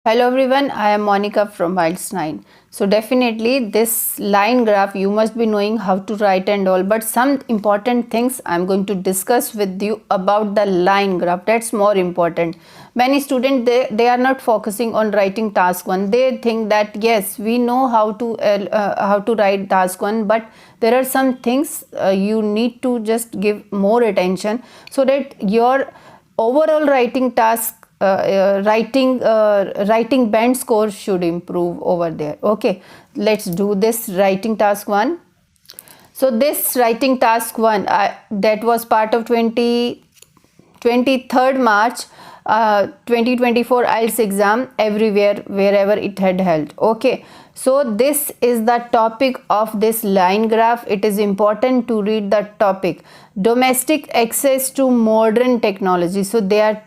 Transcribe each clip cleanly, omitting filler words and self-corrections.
Hello everyone, I am Monica from IELTS 9. So definitely this line graph you must be knowing how to write and all, but some important things I am going to discuss with you about the line graph. That's more important. Many students they are not focusing on writing task 1. They think that yes, we know how to write task 1, but there are some things you need to just give more attention so that your overall writing task writing band score should improve over there. Okay, let's do this writing task 1. So this writing task 1 that was part of 23rd March 2024 IELTS exam everywhere wherever it had held. Okay, so this is the topic of this line graph. It is important to read the topic: domestic access to modern technology. So they are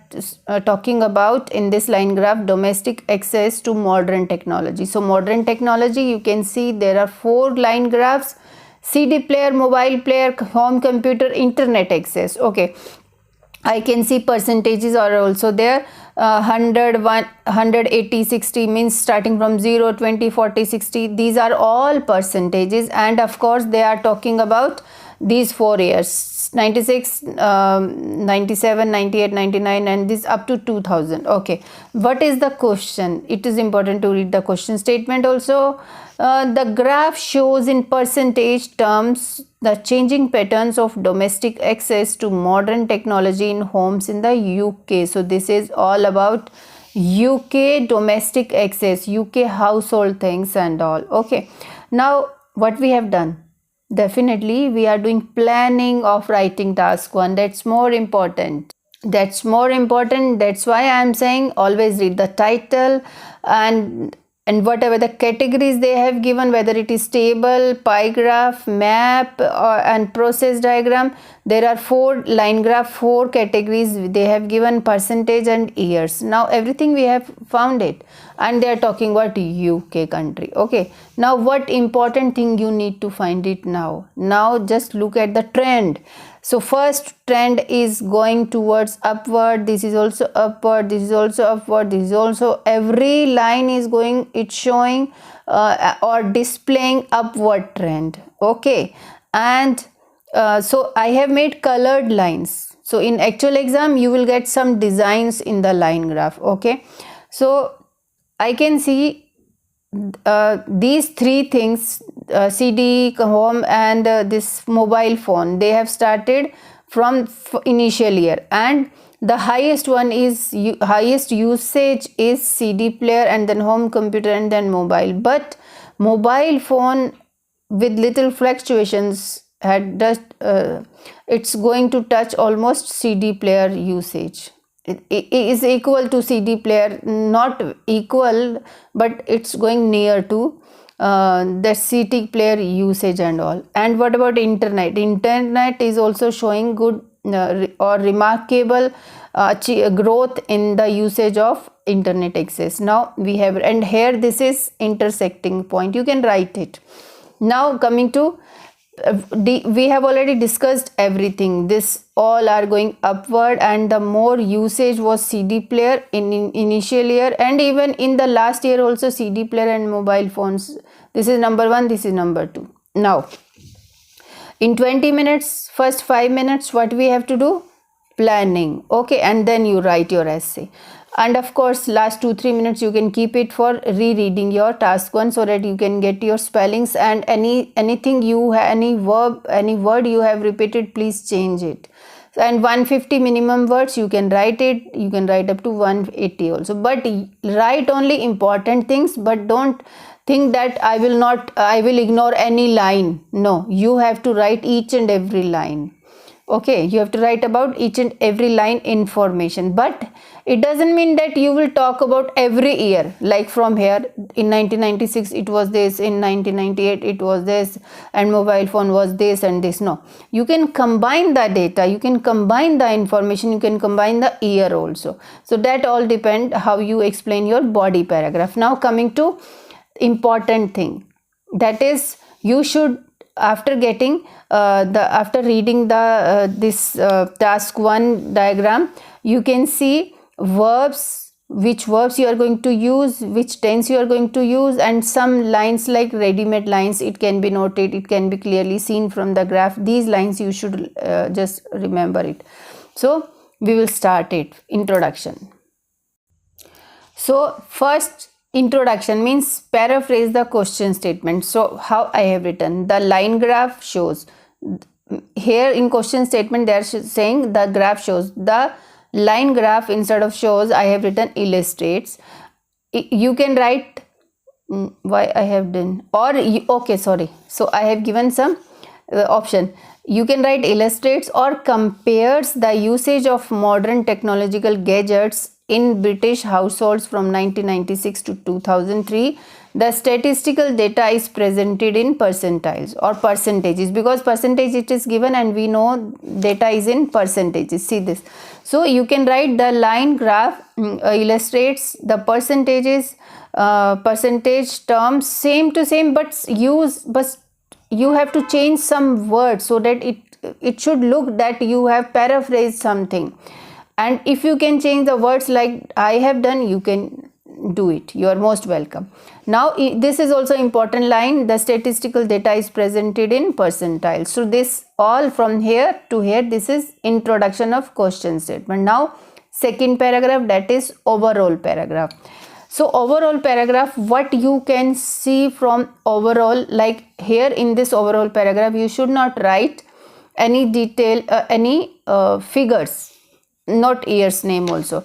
talking about in this line graph domestic access to modern technology. So modern technology, you can see there are 4 line graphs: CD player, mobile player, home computer, internet access. Okay, I can see percentages are also there. 100, 180, 60 means starting from 0, 20, 40, 60. These are all percentages, and of course they are talking about these 4 years: 96, 97, 98, 99, and this up to 2000. Okay, what is the question? It is important to read the question statement also. The graph shows in percentage terms the changing patterns of domestic access to modern technology in homes in the UK. So this is all about UK domestic access, UK household things and all. Okay, now what we have done? Definitely we are doing planning of writing task 1. That's more important. That's why I am saying always read the title and whatever the categories they have given, whether it is table, pie graph, map, and process diagram. There are 4 line graph, 4 categories they have given: percentage and years. Now everything we have found it, and they are talking about UK country. Okay, now what important thing you need to find it now? Now just look at the trend. So first trend is going towards upward. This is also upward, this is also upward, this is also, every line is going, it's showing or displaying upward trend. Okay, and so I have made colored lines. So in actual exam you will get some designs in the line graph. Okay, so I can see these 3 things: CD, home, and this mobile phone. They have started from initial year, and the highest one is highest usage is CD player, and then home computer, and then mobile. But mobile phone with little fluctuations had just it's going to touch almost CD player usage. It is equal to CD player, not equal, but it's going near to the CD player usage and all. And what about internet? Internet is also showing good or remarkable growth in the usage of internet access. Now we have, and here this is intersecting point, you can write it. Now coming to we have already discussed everything. This all are going upward, and the more usage was CD player in initial year, and even in the last year also CD player and mobile phones. This is number 1, this is number 2. Now in 20 minutes, first 5 minutes, what we have to do? Planning. Okay, and then you write your essay. And of course last 2-3 minutes you can keep it for rereading your task 1, so that you can get your spellings, and anything you any word you have repeated, please change it. And 150 minimum words you can write it. You can write up to 180 also, but write only important things. But don't think that I will ignore any line. No, you have to write each and every line. Okay, you have to write about each and every line information, but it doesn't mean that you will talk about every year, like from here in 1996 it was this, in 1998 it was this, and mobile phone was this and this. No, you can combine the data, you can combine the information, you can combine the year also. So that all depend how you explain your body paragraph. Now coming to important thing, that is you should, after getting after reading the this task 1 diagram, you can see verbs which verbs you are going to use, which tense you are going to use, and some lines like ready-made lines, it can be noted, it can be clearly seen from the graph. These lines you should just remember it. So we will start it. Introduction. So first, introduction means paraphrase the question statement. So how I have written, the line graph shows, here in question statement they are saying the graph shows, the line graph instead of shows I have written illustrates. You can write why I have done, or okay, sorry, so I have given some option. You can write illustrates or compares the usage of modern technological gadgets in British households from 1996 to 2003. The statistical data is presented in percentiles or percentages, because percentage it is given and we know data is in percentages. See this. So you can write the line graph illustrates the percentages, percentage terms same to same, but you have to change some words so that it should look that you have paraphrased something. And if you can change the words like I have done, you can do it. You are most welcome. Now this is also important line, the statistical data is presented in percentiles. So this all from here to here, this is introduction of question statement. Now second paragraph, that is overall paragraph. So overall paragraph, what you can see from overall, like here in this overall paragraph, you should not write any detail, any figures, not year's name also.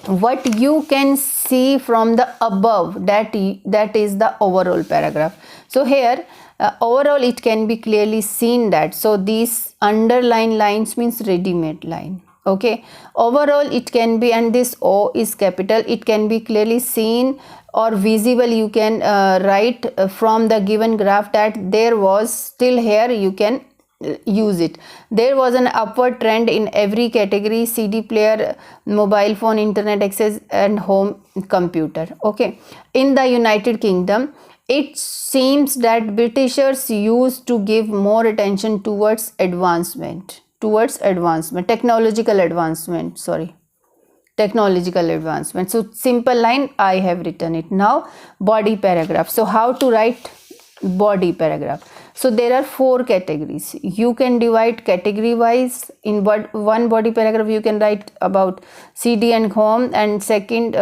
What you can see from the above, that is the overall paragraph. So here overall it can be clearly seen that, so these underline lines means ready-made line. Okay, overall it can be, and this O is capital, it can be clearly seen or visible. You can write from the given graph that there was, still here you can use it, there was an upward trend in every category: CD player, mobile phone, internet access, and home computer. Okay, in the United Kingdom, it seems that Britishers used to give more attention towards technological advancement. So simple line, I have written it. Now body paragraph. So how to write body paragraph? So there are 4 categories. You can divide category wise. In one body paragraph you can write about CD and home, and second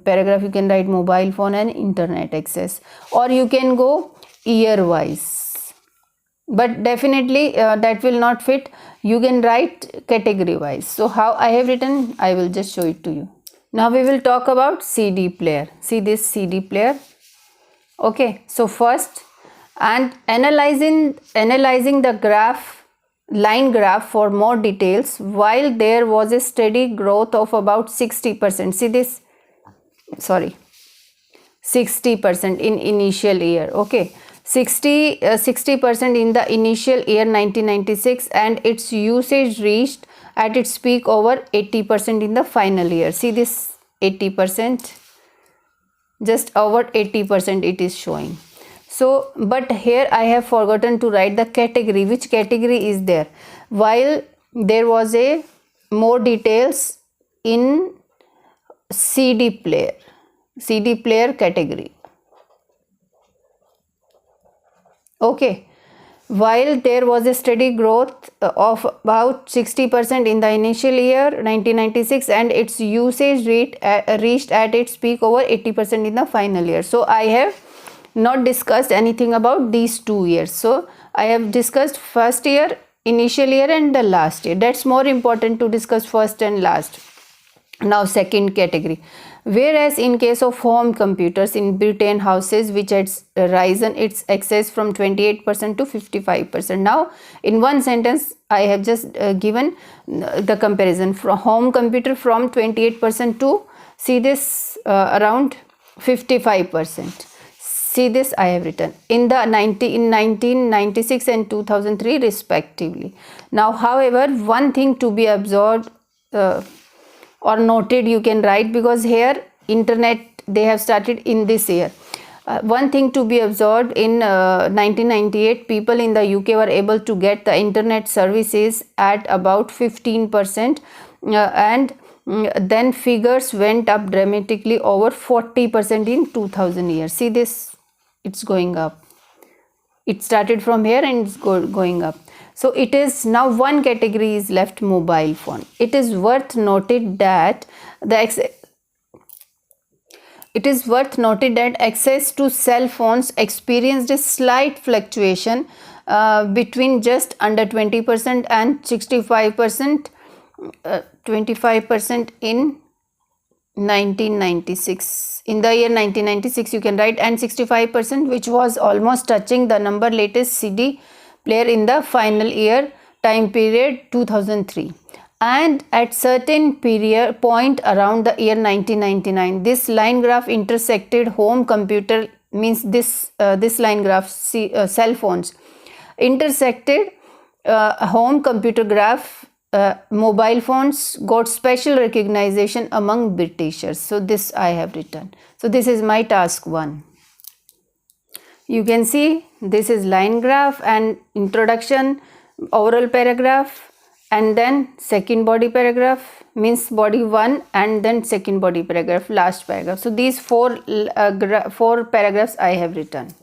paragraph you can write mobile phone and internet access, or you can go year wise, but definitely that will not fit. You can write category wise. So how I have written, I will just show it to you. Now we will talk about CD player. See this CD player. Okay, so first, and analyzing the line graph for more details, while there was a steady growth of about 60%. See this, 60% in initial year. Okay, 60% in the initial year 1996, and its usage reached at its peak over 80% in the final year. See this, 80%, just over 80% it is showing. So but here I have forgotten to write the category, which category is there, while there was a more details in CD player category. Okay, while there was a steady growth of about 60% in the initial year 1996, and its usage rate reached at its peak over 80% in the final year. So I have not discussed anything about these 2 years. So I have discussed first year, initial year, and the last year. That's more important to discuss first and last. Now second category. Whereas in case of home computers in Britain, houses which had risen its access from 28% to 55%. Now in one sentence I have just given the comparison from home computer from 28% to, see this, around 55%. See this, I have written in 1996 and 2003 respectively. Now however, one thing to be observed or noted, you can write, because here internet they have started in this year. One thing to be observed, in 1998 people in the UK were able to get the internet services at about 15%, and then figures went up dramatically over 40% in 2000 years. See this, it's going up. It started from here and it's going up. So it is now one category is left, mobile phone. It is worth noted that access to cell phones experienced a slight fluctuation between just under 20% and 65%, 25% in 1996. In the year 1996 you can write, and 65%, which was almost touching the number latest CD player in the final year time period 2003. And at certain point around the year 1999, this line graph intersected home computer, means this line graph, cell phones intersected home computer graph. Mobile phones got special recognition among Britishers. So this I have written. So this is my task 1. You can see this is line graph and introduction, overall paragraph, and then second body paragraph, means body 1, and then second body paragraph, last paragraph. So these four paragraphs I have written.